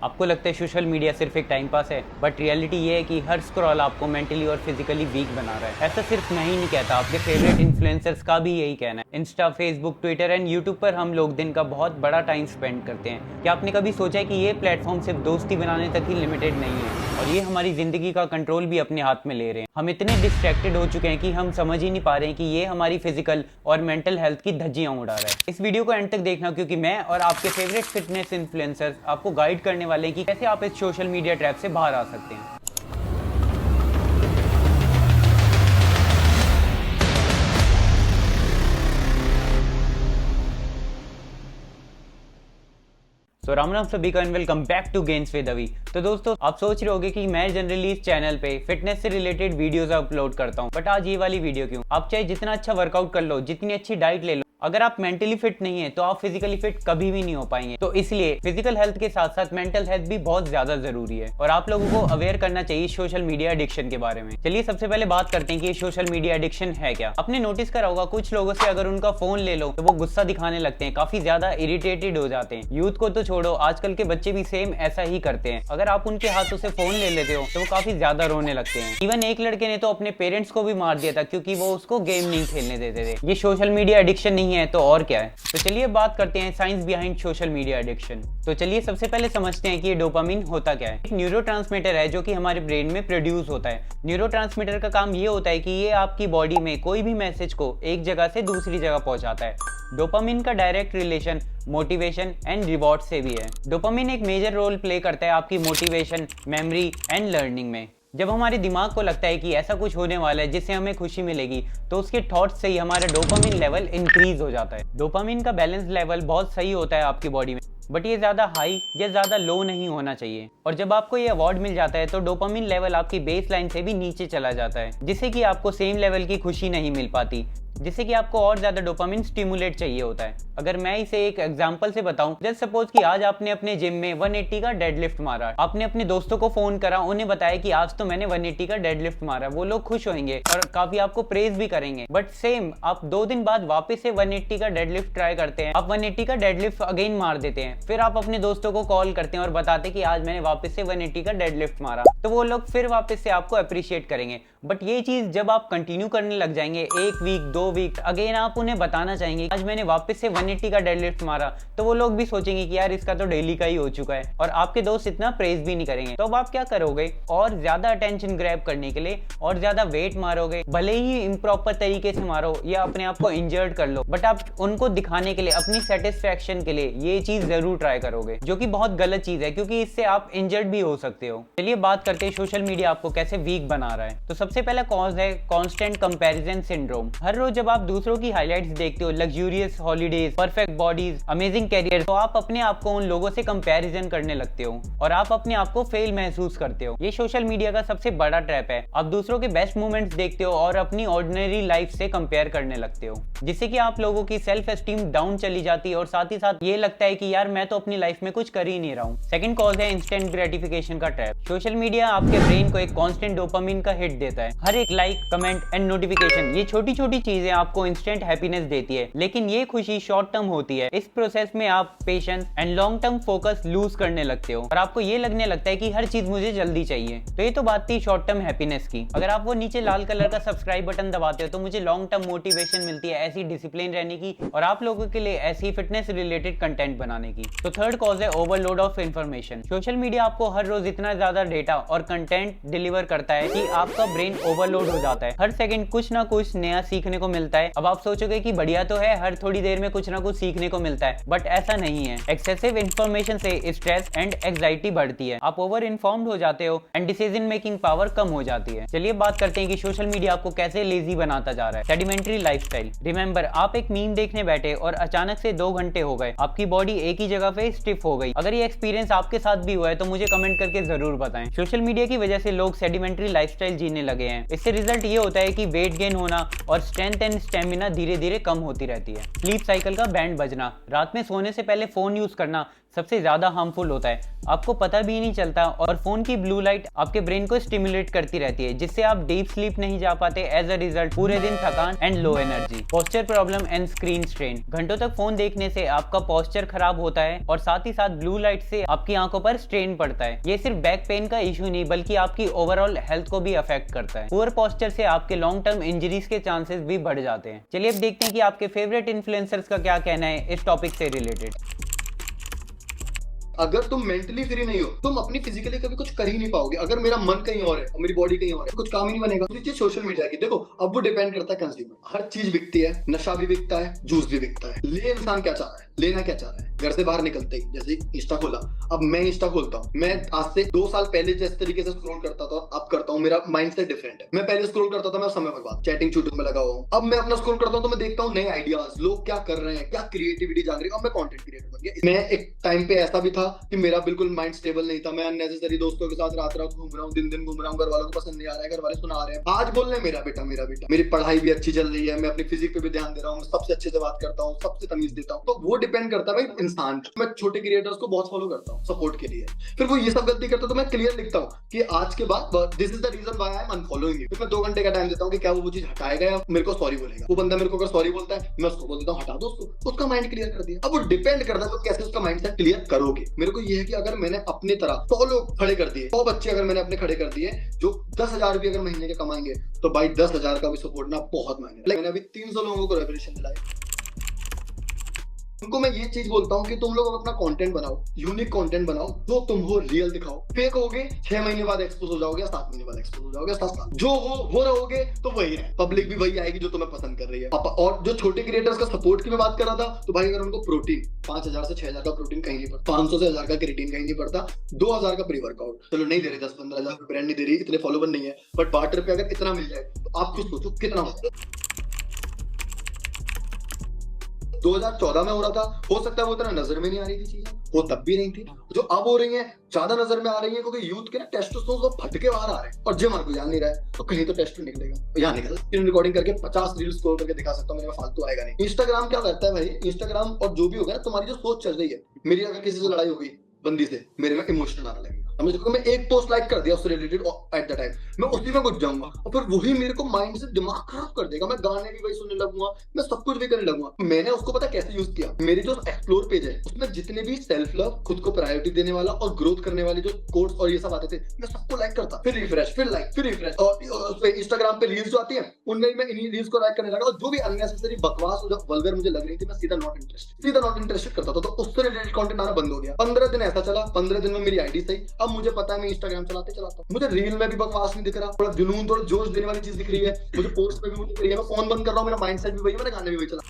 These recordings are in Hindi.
आपको लगता है सोशल मीडिया सिर्फ एक टाइम पास है, बट रियलिटी ये है कि हर स्क्रॉल आपको मेंटली और फिजिकली वीक बना रहा है। ऐसा सिर्फ मैं ही नहीं कहता, आपके फेवरेट इन्फ्लुएंसर्स का भी यही कहना है। Insta, Facebook, Twitter and YouTube पर हम लोग दिन का बहुत बड़ा टाइम स्पेंड करते हैं। क्या आपने कभी सोचा है कि ये प्लेटफॉर्म सिर्फ दोस्ती बनाने तक ही लिमिटेड नहीं है और ये हमारी जिंदगी का कंट्रोल भी अपने हाथ में ले रहे हैं। हम इतने डिस्ट्रैक्टेड हो चुके हैं कि हम समझ ही नहीं पा रहे हैं कि ये हमारी फिजिकल और मेंटल हेल्थ की धज्जियां उड़ा रहा है। इस वीडियो को एंड तक देखना, क्योंकि मैं और आपके फेवरेट फिटनेस इन्फ्लुएंसर्स आपको गाइड करने वाले हैं कि कैसे आप इस सोशल मीडिया ट्रैप से बाहर आ सकते हैं। तो राम राम सभी का and welcome back to gains with Avi. तो दोस्तों, आप सोच रहे होंगे कि मैं जनरली इस चैनल पे फिटनेस से रिलेटेड वीडियोस अपलोड करता हूँ, बट आज ये वाली वीडियो क्यों? आप चाहे जितना अच्छा वर्कआउट कर लो, जितनी अच्छी डाइट ले लो, अगर आप मेंटली फिट नहीं है तो आप फिजिकली फिट कभी भी नहीं हो पाएंगे। तो इसलिए फिजिकल हेल्थ के साथ साथ मेंटल हेल्थ भी बहुत ज्यादा जरूरी है और आप लोगों को अवेयर करना चाहिए सोशल मीडिया एडिक्शन के बारे में। चलिए सबसे पहले बात करते हैं कि ये सोशल मीडिया एडिक्शन है क्या। आपने नोटिस करा होगा कुछ लोगों से अगर उनका फोन ले लो तो वो गुस्सा दिखाने लगते हैं, काफी ज्यादा इरिटेटेड हो जाते हैं। यूथ को तो छोड़ो, आजकल के बच्चे भी सेम ऐसा ही करते हैं। अगर आप उनके हाथों से फोन ले लेते हो तो वो काफी ज्यादा रोने लगते हैं। इवन एक लड़के ने तो अपने पेरेंट्स को भी मार दिया था क्योंकि वो उसको गेम नहीं खेलने देते थे। ये सोशल मीडिया एडिक्शन नहीं है तो और क्या है? तो चलिए बात करते हैं science behind social media addiction. तो चलिए सबसे पहले समझते हैं कि ये डोपामिन होता क्या है। एक न्यूरोट्रांसमीटर है जो कि हमारे ब्रेन में प्रोड्यूस होता है। न्यूरोट्रांसमीटर का काम ये होता है कि ये आपकी बॉडी में कोई भी मैसेज को एक जगह से दूसरी जगह पहुंचाता है। डोपामिन का direct relation motivation and reward से भी है। डोपामिन एक मेजर रोल प्ले करता है आपकी मोटिवेशन, मेमोरी एंड लर्निंग में। जब हमारे दिमाग को लगता है कि ऐसा कुछ होने वाला है जिससे हमें खुशी मिलेगी, तो उसके थॉट्स से ही हमारा डोपामिन लेवल इंक्रीज हो जाता है। डोपामिन का बैलेंस लेवल बहुत सही होता है आपकी बॉडी में, बट ये ज्यादा हाई या ज्यादा लो नहीं होना चाहिए। और जब आपको ये अवार्ड मिल जाता है तो डोपामिन लेवल आपकी बेस लाइन से भी नीचे चला जाता है, जिससे कि आपको सेम लेवल की खुशी नहीं मिल पाती, जिससे कि आपको और ज्यादा डोपामिन स्टिमुलेट चाहिए होता है। अगर मैं इसे एक एग्जांपल से बताऊं, जस्ट सपोज कि आज आपने अपने जिम में 180 का डेडलिफ्ट मारा। आपने अपने दोस्तों को फोन करा, उन्हें बताया कि आज तो मैंने 180 का डेडलिफ्ट मारा। वो लोग खुश होंगे और काफी आपको प्रेज भी करेंगे। बट सेम आप 2 दिन बाद वापस से 180 का डेडलिफ्ट ट्राई करते हैं, आप 180 का डेडलिफ्ट अगेन मार देते हैं, फिर आप अपने दोस्तों को कॉल करते हैं और बताते हैं कि आज मैंने वापस से 180 का डेडलिफ्ट मारा, तो वो लोग फिर वापस से आपको अप्रिशिएट करेंगे। बट ये चीज जब आप कंटिन्यू करने लग जाएंगे, 1 वीक 2 वीक, अगेन आप उन्हें बताना चाहेंगे आज मैंने वापस से 180 का डेडलिफ्ट मारा, तो वो लोग भी सोचेंगे कि यार इसका तो डेली का ही हो चुका है, और आपके दोस्त इतना प्रेज भी नहीं करेंगे। तो अब आप क्या करोगे? और ज्यादा अटेंशन ग्रैब करने के लिए और ज्यादा वेट मारोगे, भले ही इम्प्रॉपर तरीके से मारो या अपने आप को इंजर्ड कर लो, बट आप उनको दिखाने के लिए, अपनी सेटिस्फेक्शन के लिए ये चीज जरूर ट्राई करोगे, जो कि बहुत गलत चीज है क्योंकि इससे आप इंजर्ड भी हो सकते हो। चलिए बात करते हैं सोशल मीडिया आपको कैसे वीक बना रहा है। तो सबसे पहला कॉज है कांस्टेंट कंपैरिजन सिंड्रोम। हर रोज जब आप दूसरों की हाइलाइट्स देखते हो, luxurious holidays, perfect bodies, amazing career, तो आप अपने आप को उन लोगों से कंपैरिजन करने लगते हो और आप अपने आप को फेल महसूस करते हो। ये सोशल मीडिया का सबसे बड़ा ट्रैप है। आप दूसरों के बेस्ट मोमेंट्स देखते हो और अपनी ऑर्डिनरी लाइफ से कंपेयर करने लगते हो, जिससे कि आप लोगों की सेल्फ एस्टीम डाउन चली जाती है और साथ ही साथ ये लगता है कि यार मैं तो अपनी लाइफ में कुछ कर ही नहीं रहा हूँ। सेकंड कॉज है इंस्टेंट ग्रेटिफिकेशन का ट्रैप। सोशल मीडिया आपके ब्रेन को एक कांस्टेंट डोपामिन का हिट देता है। हर एक लाइक, कमेंट एंड नोटिफिकेशन, ये छोटी छोटी चीजें आपको इंस्टेंट हैप्पीनेस देती है, लेकिन ये खुशी शॉर्ट टर्म होती है। इस प्रोसेस में आप patience and long term focus lose करने लगते हो और आपको ये लगने लगता है कि हर चीज मुझे जल्दी चाहिए। तो ये तो बात थी शॉर्ट टर्म हैप्पीनेस की। अगर आप वो नीचे लाल कलर का सब्सक्राइब बटन दबाते हो तो मुझे लॉन्ग टर्म मोटिवेशन मिलती है ऐसी डिसिप्लिन रहने की और आप लोगों के लिए ऐसी फिटनेस रिलेटेड कंटेंट बनाने की। तो थर्ड कॉज है overload of information. Social media आपको हर रोज इतना ज्यादा डेटा और कंटेंट डिलीवर करता है कि आपका ब्रेन ओवरलोड हो जाता है। हर सेकंड कुछ ना कुछ नया सीखने को मिलता है। अब आप सोचोगे कि बढ़िया तो है, हर थोड़ी देर में कुछ ना कुछ सीखने को मिलता है, बट ऐसा नहीं है। एक्सेसिव इंफॉर्मेशन से स्ट्रेस एंड एंजाइटी बढ़ती है, आप ओवर इन्फॉर्म्ड हो जाते हो एंड डिसीजन मेकिंग पावर कम हो जाती है। चलिए बात करते हैं कि सोशल मीडिया आपको कैसे लेजी बनाता जा रहा है। Sedimentary lifestyle. रिमेंबर, आप एक मीम देखने बैठे और अचानक से 2 घंटे हो गए, आपकी बॉडी एक ही जगह पे स्टिफ हो गई। अगर ये एक्सपीरियंस आपके साथ भी हुआ है तो मुझे कमेंट करके जरूर बताएं। सोशल मीडिया की वजह से लोग सेडिमेंट्री लाइफस्टाइल जीने लगे हैं। इससे रिजल्ट ये होता है कि वेट गेन होना और स्ट्रेंथ एंड स्टेमिना धीरे धीरे कम होती रहती है। स्लीप साइकिल का बैंड बजना। रात में सोने से पहले फोन यूज करना सबसे ज्यादा हार्मफुल होता है, आपको पता भी नहीं चलता। और फोन की ब्लू लाइट आपके ब्रेन को स्टिमुलेट करती रहती है, जिससे आप डीप स्लीप नहीं जा पाते। एज अ रिजल्ट पूरे दिन थकान and low energy, posture problem and screen strain. घंटों तक फोन देखने से आपका पोस्चर खराब होता है और साथ ही साथ ब्लू लाइट से आपकी आंखों पर स्ट्रेन पड़ता है। ये सिर्फ बैक पेन का इशू नहीं बल्कि आपकी ओवरऑल हेल्थ को भी अफेक्ट करता है। पुअर पोस्चर से आपके लॉन्ग टर्म इंजरीज के चांसेस भी बढ़ जाते हैं। चलिए अब देखते हैं कि आपके फेवरेट इन्फ्लुएंसर्स का क्या कहना है इस टॉपिक से रिलेटेड। अगर तुम मेंटली फ्री नहीं हो, तुम अपनी फिजिकली कभी कुछ कर ही नहीं पाओगे। अगर मेरा मन कहीं और है और मेरी बॉडी कहीं और है, कुछ काम ही नहीं बनेगा। दूसरी चीज सोशल मीडिया की, देखो अब वो डिपेंड करता है कंज्यूमर। हर चीज बिकती है, नशा भी बिकता है, जूस भी बिकता है। ले इंसान क्या चाह रहा है, लेना क्या चाह रहा है। घर से बाहर निकलते ही जैसे इंस्टा खोला, अब मैं इंस्टा खोलता हूँ, मैं आज से 2 साल पहले जिस तरीके से स्क्रॉल करता था अब करता हूँ, मेरा माइंडसेट डिफरेंट है। मैं पहले स्क्रॉल करता था, मैं समय बर्बाद चैटिंग चूटिंग में लगा हुआ हूँ। अब मैं अपना स्क्रॉल करता हूँ तो मैं देखता हूँ नए आइडियाज, लोग क्या कर रहे हैं, क्या क्रिएटिविटी जाग रही है। अब मैं कंटेंट क्रिएटर बन गया। मैं एक टाइम पे ऐसा भी था कि मेरा बिल्कुल माइंड स्टेबल नहीं था, मैं अननेसेसरी दोस्तों के साथ रात रात घूम रहा हूँ, दिन घूम रहा हूँ, घर वालों को पसंद नहीं आ रहा है, घर वाले सुना रहे हैं। आज बोल रहे हैं मेरा बेटा मेरी पढ़ाई भी अच्छी चल रही है, मैं अपनी फिजिक पे भी ध्यान दे रहा हूँ, सबसे अच्छे से बात करता हूँ, सबसे तमीज देता हूँ। तो वो डिपेंड करता है भाई इंसान। मैं छोटे क्रिएटर्स को बहुत फॉलो करता हूँ सपोर्ट के लिए, फिर वो ये सब गलती करते तो मैं क्लियर लिखता हूँ कि आज के बाद this is the reason why I am unfollowing you. फिर मैं 2 घंटे का टाइम देता हूँ कि क्या वो चीज हटाएगा या मेरे को सॉरी बोलेगा। वो बंदा मेरे को अगर सॉरी बोलता है, मैं उसको बोल देता हूँ हटा दो उसको, उसका माइंड क्लियर कर दिया। अब वो डिपेंड करता है तो कैसे उसका माइंडसेट क्लियर करोगे। मेरे को ये है कि अगर मैंने अपनी तरह 100 लोग खड़े कर दिए, 100 बच्चे अगर मैंने अपने खड़े कर दिए जो 10,000 रुपये अगर महीने के कमाएंगे, तो भाई 10,000 का भी सपोर्ट ना बहुत मायने। मैंने अभी 300 लोगों को रेवोल्यूशन दिलाई। उनको मैं ये चीज बोलता हूँ कि तुम लोग अपना कंटेंट बनाओ, यूनिक कंटेंट बनाओ, जो तुम हो रियल दिखाओ। फेक होगे 6 महीने बाद एक्सपोज हो जाओगे, 7 महीने बाद एक्सपोज हो जाओगे, 7 साल जो हो वो रहोगे तो वही है। पब्लिक भी वही आएगी जो तुम्हें पसंद कर रही है। और जो छोटे क्रिएटर्स का सपोर्ट की मैं बात कर रहा था, तो भाई अगर उनको प्रोटीन 5,000 से 6,000 का प्रोटीन कहीं नहीं पड़ता, 500 से 1,000 का क्रिएटिन कहीं नहीं पड़ता, 2,000 का प्री वर्कआउट चलो नहीं दे रहे, 10-15,000 ब्रांड नहीं दे रही, इतने फॉलोवर नहीं है, बट बार्टर पे अगर इतना मिल जाए तो आप खुद सोचो कितना होता है। 2014 में हो रहा था, हो सकता है वो इतना नजर में नहीं आ रही थी चीजें, वो तब भी नहीं थी। जो अब हो रही है ज्यादा नजर में आ रही है क्योंकि यूथ के ना टेस्टोस्टेरोन सब फट के बाहर आ रहे हैं और जिम को जान नहीं रहा है, तो कहीं तो टेस्ट निकलेगा। यहाँ निकल स्क्रीन रिकॉर्डिंग करके 50 रील्स स्क्रॉल करके दिखा सकता हूँ, मेरे फालतू आएगा नहीं। इंस्टाग्राम क्या करता है भाई, इंस्टाग्राम और जो भी होगा ना, तुम्हारी जो सोच चल रही है, मेरी अगर किसी से लड़ाई हो गई बंदी से, मेरे में इमोशनल आने लगेगा। मैं एक पोस्ट लाइक कर दिया उससे रिलेटेड एट द टाइम, मैं उसी में घुस जाऊंगा और फिर वही मेरे को माइंड से दिमाग खराब कर देगा। मैं गाने भी वही सुनने लगूंगा, मैं सब कुछ भी करने लगूंगा। मैंने उसको पता कैसे यूज किया, मेरी जो एक्सप्लोर पेज है उसमें जितने भी सेल्फ लव, खुद को प्रायोरिटी देने वाला और ग्रोथ करने वाले जो कोट्स और ये सब आते थे, मैं सबको लाइक करता, फिर रिफ्रेश, फिर लाइक, फिर रिफ्रेश। और इंस्टाग्राम पे रील्स जो आती है उनमें मैं इन्हीं रील्स को लाइक करने लगा, और जो भी अननेसेसरी बकवास और वल्गर मुझे लग रही थी, मैं सीधा नॉट इंटरेस्टेड करता था। तो उससे रिलेटेड कंटेंट आना बंद हो गया। 15 दिन ऐसा चला, 15 दिन में मेरी आईडी सही। अब मुझे पता है मैं इंस्टाग्राम चलाता मुझे रील में भी बकवास नहीं दिख रहा, थोड़ा जुनून, थोड़ा जोश देने वाली चीज दिख रही है मुझे, पोस्ट में भी मुझे दिख रही है। मैं फोन बंद कर रहा हूँ, मेरा माइंडसेट भी वही है, मेरे गाने भी वही चला।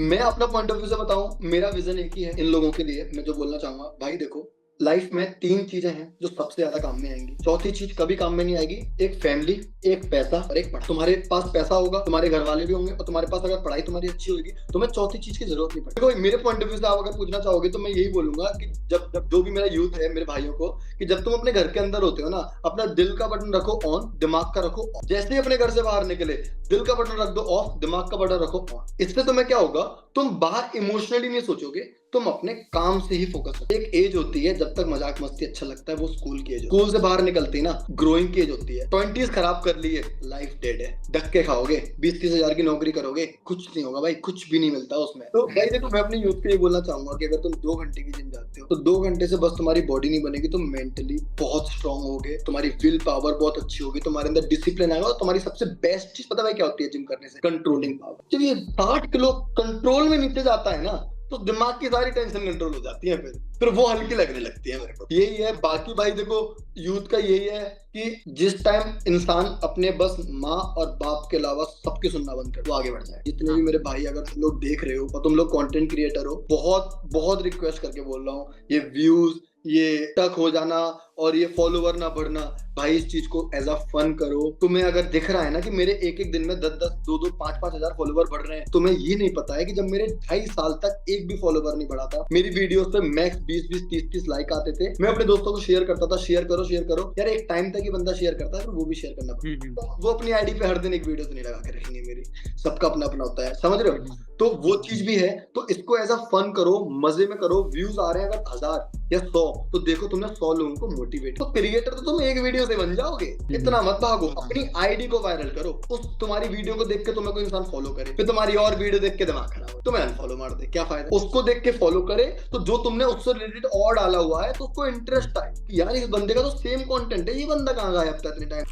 मैं अपना पॉइंट ऑफ व्यू से बताऊं, मेरा विजन एक ही है इन लोगों के लिए। मैं जो बोलना चाहूंगा, भाई देखो लाइफ में 3 चीजें हैं जो सबसे ज्यादा काम में आएंगी, चौथी चीज कभी काम में नहीं आएगी। एक फैमिली, एक पैसा और एक पढ़ाई। तुम्हारे पास पैसा होगा, तुम्हारे घर वाले भी होंगे, और तुम्हारे पास अगर पढ़ाई तुम्हारी अच्छी होगी तो मैं चौथी चीज की जरूरत नहीं पड़ेगी। देखो मेरे पॉइंट ऑफ व्यू से आप अगर पूछना चाहोगे तो मैं यही बोलूंगा कि जब जो भी मेरा यूथ है, मेरे भाइयों को, कि जब तुम अपने घर के अंदर होते हो ना, अपना दिल का बटन रखो ऑन, दिमाग का रखो ऑफ। जैसे ही अपने घर से बाहर निकले, दिल का बटन रख दो ऑफ, दिमाग का बटन रखो ऑन। इससे तुम्हें क्या होगा, तुम बाहर इमोशनली नहीं सोचोगे, तुम अपने काम से ही फोकस करो। एक एज होती है जब तक मजाक मस्ती अच्छा लगता है, वो स्कूल की एज। स्कूल से बाहर निकलती ना ग्रोइंग की एज होती है। 20s खराब कर ली है, लाइफ डेड है। धक्के खाओगे, 20-30 हजार की नौकरी करोगे, कुछ नहीं होगा भाई, कुछ भी नहीं मिलता उसमें। तो भाई देखो, मैं अपने यूथ के लिए बोलना चाहूंगा कि अगर तुम 2 घंटे की जिम जाते हो तो 2 घंटे से बस तुम्हारी बॉडी नहीं बनेगी, तुम मेंटली बहुत स्ट्रांग होगे, तुम्हारी विल पावर बहुत अच्छी होगी, तुम्हारे अंदर डिसिप्लिन आएगा। और तुम्हारी सबसे बेस्ट चीज पता है क्या होती है जिम करने से? Controlling power. जब ये 60 किलो कंट्रोल में नीचे जाता है ना, तो दिमाग की सारी टेंशन कंट्रोल हो जाती है, फिर वो हल्की लगने लगती है मेरे को। यही है। बाकी भाई देखो, यूथ का यही है कि जिस टाइम इंसान अपने बस माँ और बाप के अलावा सबके सुनना बंद कर, वो आगे बढ़ जाए। जितने भी मेरे भाई अगर तुम लोग देख रहे हो और तुम लोग कंटेंट क्रिएटर हो, बहुत बहुत रिक्वेस्ट करके बोल रहा हूँ, ये व्यूज, ये टक हो जाना और ये फॉलोवर ना बढ़ना, भाई इस चीज को एज अ फन करो। तुम्हें अगर दिख रहा है ना कि मेरे एक एक दिन में 10-10, 2-2, 5-5 हजार फॉलोवर बढ़ रहे हैं, तुम्हें ये नहीं पता है कि जब मेरे 2.5 साल तक एक भी फॉलोवर नहीं बढ़ा था, मेरी वीडियोस पे मैक्स 20-20, 30-30 लाइक आते थे, मैं अपने दोस्तों को शेयर करता था, शेयर करो यार। एक टाइम तक ही बंदा शेयर करता है, फिर वो भी शेयर करना पड़ता है। वो अपनी आईडी पे हर दिन एक वीडियो तो नहीं लगा के रखेंगे मेरी, सबका अपना अपना होता है, समझ रहे हो? तो वो चीज भी है, तो इसको एज अ फन करो, मजे में करो। व्यूज आ रहे हैं अगर 1000 या 100, तो देखो तुमने 100 लोगों को मोटिवेट, तो क्रिएटर तो तुम एक वीडियो से बन जाओगे। इतना मत भागो, अपनी आईडी को वायरल करो। उस तुम्हारी वीडियो को देख के तुम्हें कोई इंसान फॉलो करे, फिर तुम्हारी और वीडियो देख के दिमाग खराब हो, तुम्हें अनफॉलो मार दे, क्या फायदा? उसको देख के फॉलो करे, तो जो तुमने उससे रिलेटेड और डाला हुआ है तो उसको इंटरेस्ट आए कि यार इस बंदे का तो सेम कंटेंट है, ये बंदा कहाँ गायब था इतने टाइम।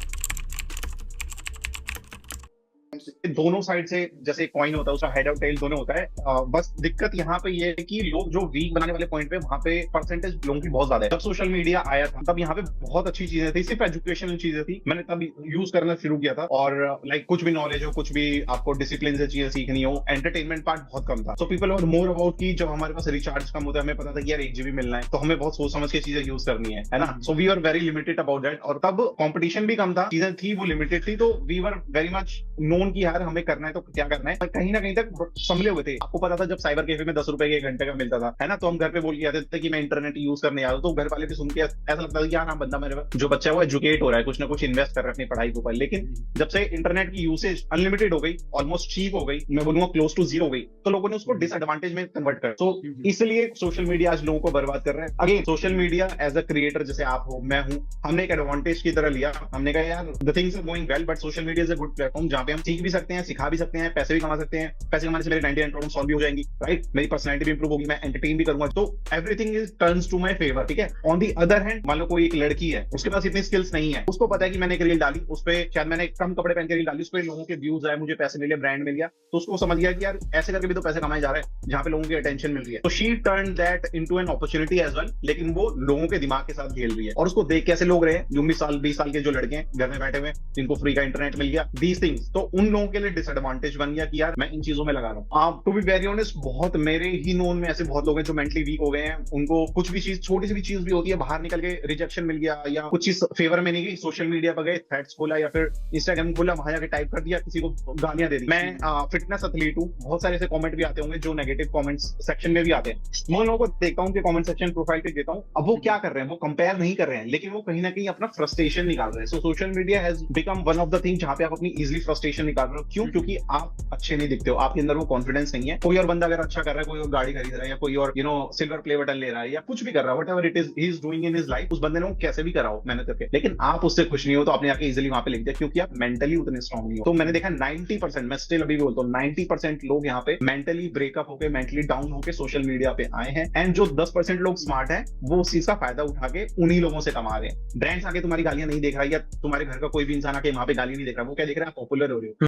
दोनों साइड से जैसे कॉइन होता है, उसका हेड और टेल दोनों होता है। बस दिक्कत यहाँ पे ये है कि लोग जो वीक बनाने वाले पॉइंट पे, वहां पे परसेंटेज लोगों की बहुत ज्यादा है। जब सोशल मीडिया आया था तब यहाँ पे बहुत अच्छी चीजें थी, सिर्फ एजुकेशनल चीजें थी, मैंने तब यूज करना शुरू किया था। और लाइक कुछ भी नॉलेज हो, कुछ भी आपको डिसिप्लिन से चीजें सीखनी हो, एंटरटेनमेंट पार्ट बहुत कम था। So people were more about की जब हमारे पास रिचार्ज कम होता है, हमें पता था कि यार 1 GB मिलना है, तो हमें बहुत सोच समझ के चीजें यूज करनी है ना। So we are very limited about that. और तब कॉम्पिटिशन भी कम था, चीजें थी वो लिमिटेड थी, तो we were very much known की यार हमें करना है तो क्या करना है। कहीं ना कहीं तक संभले हुए थे। आपको पता था जब साइबर कैफे में 10 रुपए के 1 घंटे का मिलता था, है ना, तो हम घर पे बोल के आते थे कि मैं इंटरनेट यूज करने आ रहा हूँ। तो घर वाले भी सुन के ऐसा लगता था कि हाँ बंदा मेरे जो बच्चा है वो एजुकेट हो रहा है, कुछ ना कुछ इन्वेस्ट कर रहा है अपनी पढ़ाई के ऊपर। लेकिन जब से इंटरनेट की यूसेज अनलिमिटेड हो गई, ऑलमोस्ट चीप हो गई, मैं बोलूंगा क्लोज टू जीरो हो गई, तो लोगों ने उसको डिसएडवांटेज में कन्वर्ट कर। तो इसलिए सोशल मीडिया आज लोगों को बर्बाद कर रहा है। Again social media as a creator, जैसे आप हो, मैं हूं, हमने एक एडवांटेज की तरह लिया। हमने कहा यार the things are going well, but social media is a good platform जहां पे हम सीख भी सकते हैं, सिखा भी सकते हैं, पैसे भी कमा सकते हैं। पैसे कमाने से मेरे 99 प्रॉब्लम सॉल्व भी हो जाएंगी, राइट? मेरी पर्सनैलिटी भी इंप्रूव होगी, मैं एंटरटेन भी करूंगा, तो everything is turns to my favour, ठीक है। ऑन दी अदर हैंड, मान लो कोई एक लड़की है, उसके पास इतनी स्किल्स नहीं है, उसको पता है कि मैंने एक रील डाली, उस पे शायद मैंने कम कपड़े पहन के रील डाली, उस पे लोगों के व्यूज आए, मुझे पैसे मिले, ब्रांड मिल गया, तो उसको समझ गया कि यार ऐसे करके भी तो पैसे कमाए जा रहे हैं जहां पे लोगों की अटेंशन मिल रही है। तो she turn that into an opportunity as well, लेकिन वो लोगों के दिमाग के साथ खेल रही है। और उसको देख कैसे लोग रहे, 19 साल 20 साल के जो लड़के हैं घर में बैठे हुए, जिनको फ्री का इंटरनेट मिल गया, दीज थिंग्स, तो उन लोगों के लिए डिसएडवांटेज बन गया कि यार मैं इन चीजों में लगा रहा हूँ। टू बी वेरी ऑनेस्ट, बहुत मेरे ही नोन में ऐसे बहुत लोग हैं जो मेंटली वीक हो गए हैं। उनको कुछ भी चीज, छोटी सी भी चीज भी होती है, बाहर निकल के रिजेक्शन मिल गया या कुछ चीज फेवर में नहीं गई, सोशल मीडिया पर गए, थ्रेड्स खोला या फिर इंस्टाग्राम खोला, वहां जाके टाइप कर दिया, किसी को गालियां दे दी। मैं फिटनेस एथलीट हूँ, बहुत सारे ऐसे कमेंट भी आते होंगे जो नेगेटिव कमेंट्स सेक्शन में भी आते हैं। मैं उन लोगों को देखता हूँ कि कमेंट सेक्शन प्रोफाइल पे देता हूँ, अब वो क्या कर रहे हैं, वो कंपेयर नहीं कर रहे हैं, लेकिन वो कहीं ना कहीं अपना फ्रस्ट्रेशन निकाल रहे हैं। So social media has become one of the thing जहां पे आप अपनी इजीली फ्रस्ट्रेशन निकाल रहे हो। क्यों? क्योंकि आप अच्छे नहीं दिखते हो, आपके अंदर वो कॉन्फिडेंस नहीं है। कोई और बंदा अगर अच्छा कर रहा है, कोई और गाड़ी खरीद रहा है, या कोई और सिल्वर प्ले बटन ले रहा है, या कुछ भी कर रहा है, whatever it is he is doing in his life, उस बंदे ने कैसे भी करा हो मेहनत करके, लेकिन आप उससे खुश नहीं हो, तो आपने आके इजीली वहां पे लिख दिया, क्योंकि आप मेंटली उतने स्ट्रांग नहीं हो। तो मैंने देखा 90%, मैं स्टिल अभी भी बोलता हूँ 90% लोग यहाँ पे मेंटली ब्रेकअप होके, मेंटली डाउन होके सोशल मीडिया पे आए हैं। एंड जो 10% लोग स्मार्ट हैं, वो उस चीज का फायदा उठा के उन्हीं लोगों से कमा रहे हैं। ब्रांड्स आके तुम्हारी गालियां नहीं देख रहा है, या तुम्हारे घर का कोई भी इंसान आके वहां पे गाली नहीं देख रहा, वो क्या देख रहा है, पॉपुलर हो रही हो।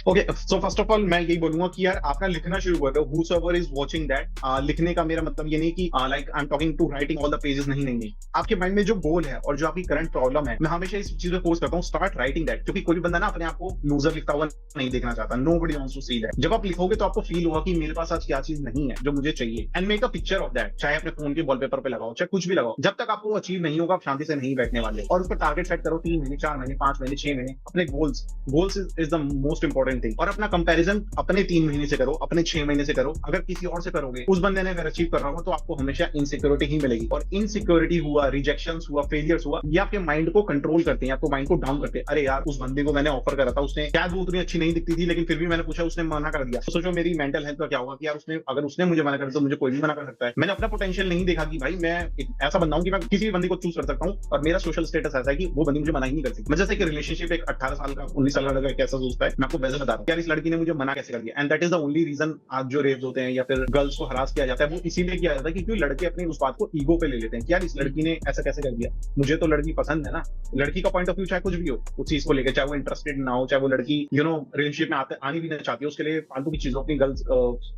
Okay, so first of all मैं यही बोलूंगा कि यार आप ना लिखना शुरू कर दो। हूसोएवर इज वाचिंग दैट, लिखने का मेरा मतलब ये नहीं कि like I am talking to writing all the pages, नहीं। आपके माइंड में जो गोल है और जो आपकी करंट प्रॉब्लम है, मैं हमेशा इस चीज पे फोर्स करता हूँ, स्टार्ट राइटिंग दैट। क्योंकि कोई भी बंदा ना अपने आप को लूजर लिखता हुआ नहीं देखना चाहता, nobody wants to see that. जब आप लिखोगे तो आपको फील होगा कि मेरे पास आज क्या चीज नहीं है जो मुझे चाहिए, and make a picture of that. चाहे अपने फोन के वॉलपेपर पे लगाओ, चाहे कुछ भी लगाओ, जब तक आपको अचीव नहीं होगा आप शांति से नहीं बैठने वाले। और उस पर टारगेट सेट करो, 3 महीने, 4 महीने, 5 महीने, 6 महीने, अपने goals is the most important thing. और अपना कंपैरिजन अपने 3 महीने से करो, अपने 6 महीने से करो। अगर किसी और से करोगे, उस बंदे ने अगर अचीव कर रहा होगा, तो आपको हमेशा इनसिक्योरिटी ही मिलेगी। और इनसिक्योरिटी हुआ, रिजेक्शंस हुआ, फेलियर्स हुआ, ये आपके माइंड को कंट्रोल करते हैं, आपको माइंड को डाउन करते हैं। अरे यार, उस बंदे को मैंने ऑफर करा था, उसने शायद वो उतनी अच्छी नहीं दिखती थी, लेकिन फिर भी मैंने पूछा, उसने मना कर दिया। तो सोचो मेरी मेंटल हेल्थ का क्या होगा कि यार अगर उसने मुझे मना कर दिया तो मुझे कोई भी मना कर सकता है। मैंने अपना पोटेंशियल नहीं देखा कि भाई मैं एक ऐसा बंदा हूं कि मैं किसी भी बंदे को चूज कर सकता हूं, और मेरा सोशल स्टेटस ऐसा है कि वो बंदी मुझे मना ही नहीं कर सकती। मैं जैसे कि रिलेशनशिप एक 18 साल का, 19 साल का लड़का कैसा सोचता है, मैं आपको वैसे बता रहा हूं। यार इस लड़की ने मुझे मना कैसे कर दिया, and that is the only reason. आज जो रेप्स होते हैं या फिर गर्ल्स को हरास किया जाता है, वो इसीलिए किया जाता है क्योंकि लड़के अपनी उस बात को ईगो पे ले लेते हैं कि यार इस लड़की ने ऐसा कैसे कर दिया, मुझे तो लड़की पसंद है ना। लड़की का पॉइंट ऑफ व्यू चाहे कुछ भी हो उस चीज को लेकर, चाहे वो इंटरेस्टेड ना हो, चाहे वो लड़की रिलेशनशिप में आनी भी नहीं चाहती, उसके लिए फालतू की चीजों अपनी गर्ल्स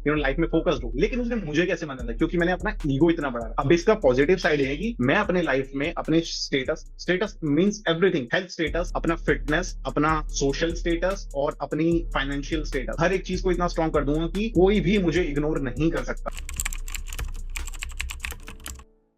लाइफ में फोकस्ड हो, लेकिन उसने मुझे कैसे मना था, क्योंकि मैंने अपना ईगो इतना बढ़ाया। अब इसका पॉजिटिव साइड है कि मैं अपने लाइफ में अपने status means everything, health status, अपना फिटनेस, अपना सोशल स्टेटस और अपनी फाइनेंशियल स्टेटस, हर एक चीज को इतना स्ट्रॉन्ग कर दूंगा कि कोई भी मुझे इग्नोर नहीं कर सकता।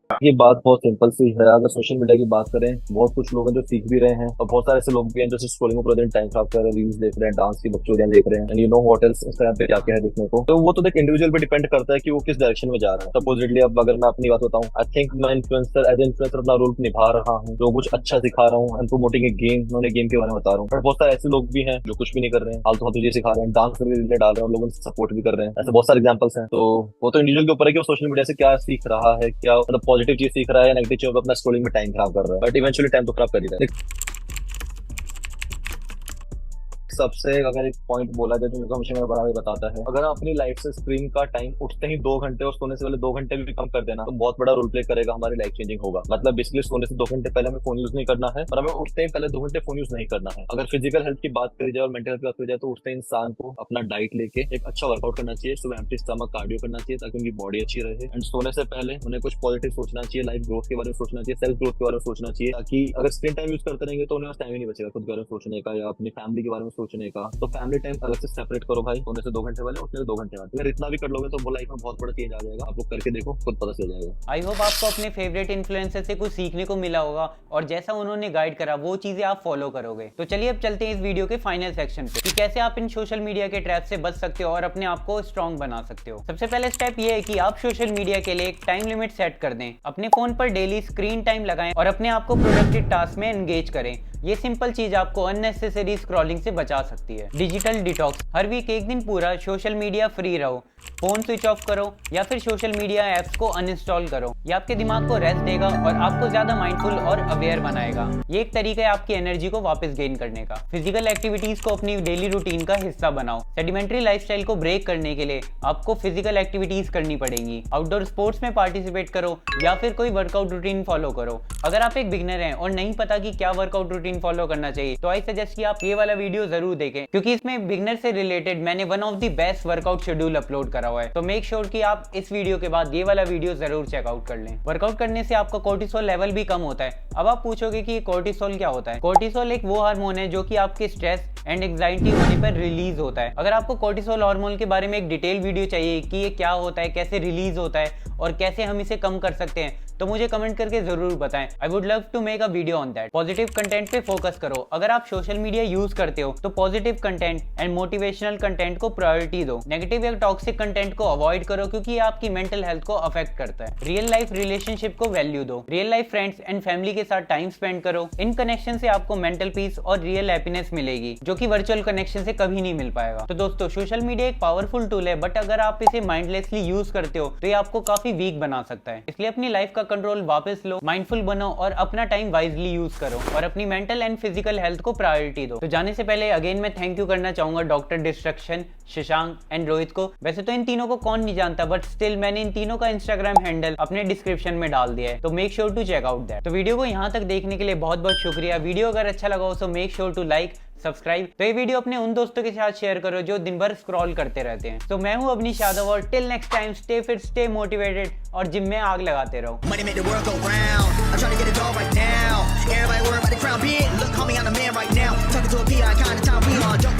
ये बात बहुत सिंपल सी है। अगर सोशल मीडिया की बात करें, बहुत कुछ लोग हैं जो सीख भी रहे हैं और बहुत सारे ऐसे लोग भी हैं जो स्क्रोलिंग में पूरा दिन टाइम खराब कर रहे हैं, रील्स देख रहे हैं, डांस की बकचोदियां देख रहे हैं, and you know what else Instagram पे क्या क्या है देखने को। तो वो तो एक इंडिविजुअल पे डिपेंड करता है कि वो किस डायरेक्शन में जा रहा है। सपोजिटली अब अगर मैं अपनी बात बताऊं, आई थिंक मैं इन्फ्लुएंसर एज इन्फ्लुएंसर अपना रोल निभा रहा हूँ, लोग कुछ अच्छा सिखा रहा हूँ एंड प्रोमोटिंग ए गेम, उन्होंने गेम के बारे में बता रहा हूँ। बट बहुत सारे ऐसे लोग भी हैं जो कुछ भी नहीं कर रहे हैं, फालतू फालतू चीजें सिखा रहे हैं, डांस में रील डाल रहे हैं और लोगों से सपोर्ट भी कर रहे हैं। ऐसे बहुत सारे एग्जांपल्स हैं। तो वो तो इंडिविजुअल के ऊपर है कि वो सोशल मीडिया से क्या सीख रहा है, क्या मतलब पॉजिटिव चीज सीख रहा है या नेगेटिव चीज अपना स्क्रोलिंग में टाइम खराब कर रहा है। बट इवेंचुअली टाइम तो खराब कर ही रहा है। सबसे अगर एक पॉइंट बोला जाए जो मेरे को हमेशा मेरा बड़ा भाई बताता है, अगर आप अपनी लाइफ से स्क्रीन का टाइम उठते ही 2 घंटे और सोने से पहले 2 घंटे भी कम कर देना तो बहुत बड़ा रोल प्ले करेगा, हमारी लाइफ चेंजिंग होगा। मतलब बेसिकली सोने से 2 घंटे पहले हमें फोन यूज नहीं करना है और हमें उठते ही पहले 2 घंटे फोन यूज नहीं करना है। अगर फिजिकल हेल्थ की बात करी जाए और मेंटल हेल्थ की बात करी जाए तो उठते इंसान को अपना डाइट लेके एक अच्छा वर्कआउट करना चाहिए, सुबह एम्प्टी स्टमक कार्डियो करना चाहिए ताकि उनकी बॉडी अच्छी रहे। एंड सोने से पहले उन्हें कुछ पॉजिटिव सोचना चाहिए, लाइफ ग्रोथ के बारे में सोचना चाहिए, सेल्फ ग्रोथ के बारे में सोचना चाहिए, ताकि अगर स्क्रीन टाइम यूज करते रहेंगे तो उन्हें टाइम ही नहीं बचेगा खुद के बारे में सोचने का या अपनी फैमिली के बारे में सोचने का। तो फैमिली टाइम अलग से सेपरेट करो भाई, सोने से 2 घंटे पहले, उठने से 2 घंटे बाद। अगर इतना भी कर लोगे तो वो लाइफ में बहुत बड़ा चेंज आ जाएगा। आप लोग करके देखो, खुद पता चल जाएगा। आई होप आपको अपने फेवरेट इन्फ्लुएंसर से कुछ सीखने को मिला होगा और जैसा उन्होंने गाइड करा वो चीजें आप फॉलो करोगे। तो चलिए अब चलते हैं इस वीडियो के फाइनल सेक्शन पे कि कैसे आप इन सोशल मीडिया के ट्रैप से बच सकते हो और अपने आप को स्ट्रॉन्ग बना सकते हो। सबसे पहले स्टेप ये है कि आप सोशल मीडिया के लिए एक टाइम लिमिट सेट कर दें, अपने फोन पर डेली स्क्रीन टाइम लगाएं और अपने आप को प्रोडक्टिव टास्क में एंगेज करें। ये सिंपल चीज आपको अननेसेसरी स्क्रॉलिंग से बचा सकती है। डिजिटल डिटॉक्स, हर वीक एक दिन पूरा सोशल मीडिया फ्री रहो, फोन स्विच ऑफ करो या फिर सोशल मीडिया ऐप्स को अनइंस्टॉल करो। ये आपके दिमाग को रेस्ट देगा और आपको ज्यादा माइंडफुल और अवेयर बनाएगा। ये एक तरीका है आपकी एनर्जी को वापस गेन करने का। फिजिकल एक्टिविटीज को अपनी डेली रूटीन का हिस्सा बनाओ। सेडिमेंट्री लाइफस्टाइल को ब्रेक करने के लिए आपको फिजिकल एक्टिविटीज करनी पड़ेंगी। आउटडोर स्पोर्ट्स में पार्टिसिपेट करो या फिर कोई वर्कआउट रूटीन फॉलो करो। अगर आप एक बिगिनर हैं और नहीं पता कि क्या वर्कआउट रूटीन फॉलो करना चाहिए तो आई सजेस्ट कि आप ये वाला वीडियो जरूर देखें, क्योंकि इसमें बिगिनर से रिलेटेड मैंने one of the best workout schedule upload करा हुआ है। तो मेक श्योर कि आप इस वीडियो के बाद ये वाला वीडियो जरूर चेकआउट कर लें। वर्कआउट करने से आपका कोर्टिसोल लेवल भी कम होता है। अब आप पूछोगे कि कोर्टिसोल क्या होता है। कोर्टिसोल एक वो हार्मोन है जो कि आपके स्ट्रेस एंड एंजाइटी होने पर रिलीज होता है। अगर आपको कोर्टिसोल हार्मोन के बारे में एक डिटेल वीडियो चाहिए कि ये क्या होता है, कैसे रिलीज होता है और कैसे हम इसे कम कर सकते हैं, तो मुझे कमेंट करके जरूर बताएं। I would love to make a video on that. Positive content पे फोकस करो। अगर आप सोशल मीडिया यूज करते हो तो positive content and motivational content को प्रायोरिटी दो। नेगेटिव या टॉक्सिक कंटेंट को अवॉइड करो क्योंकि ये आपकी मेंटल हेल्थ को अफेक्ट करता है। रियल लाइफ रिलेशनशिप को वैल्यू दो। Real life friends and family के साथ टाइम स्पेंड करो। इन कनेक्शन से आपको मेंटल पीस और रियल हैप्पीनेस मिलेगी जो कि वर्चुअल कनेक्शन से कभी नहीं मिल पाएगा। तो दोस्तों, सोशल मीडिया एक पावरफुल टूल है, बट अगर आप इसे माइंडलेसली यूज करते हो तो ये आपको काफी वीक बना सकता है। इसलिए अपनी लाइफ का कंट्रोल वापस लो, माइंडफुल बनो और अपना टाइम वाइजली यूज करो और अपनी मेंटल एंड फिजिकल हेल्थ को प्रायोरिटी दो। तो जाने से पहले अगेन मैं थैंक यू करना चाहूंगा doctor destruction, Shashank and Rohit को। वैसे तो इन तीनों को कौन नहीं जानता, बट स्टिल मैंने इन तीनों का इंस्टाग्राम हैंडल अपने डिस्क्रिप्शन में डाल दिया है, तो make sure to check out that. तो वीडियो को यहाँ तक देखने के लिए बहुत बहुत शुक्रिया। वीडियो अगर अच्छा लगा हो तो make sure to like, subscribe. तो ये वीडियो अपने उन दोस्तों के साथ शेयर करो जो दिन भर स्क्रॉल करते रहते हैं। तो मैं हूं अवनीश यादव और till next time stay fit, stay motivated और जिम में आग लगाते रहो। Money make the world go round. I'm trying to get it all right now. Everybody worry about the crown. Look, homie, I'm the man right now. Talking to a PI kind of time we on. Don't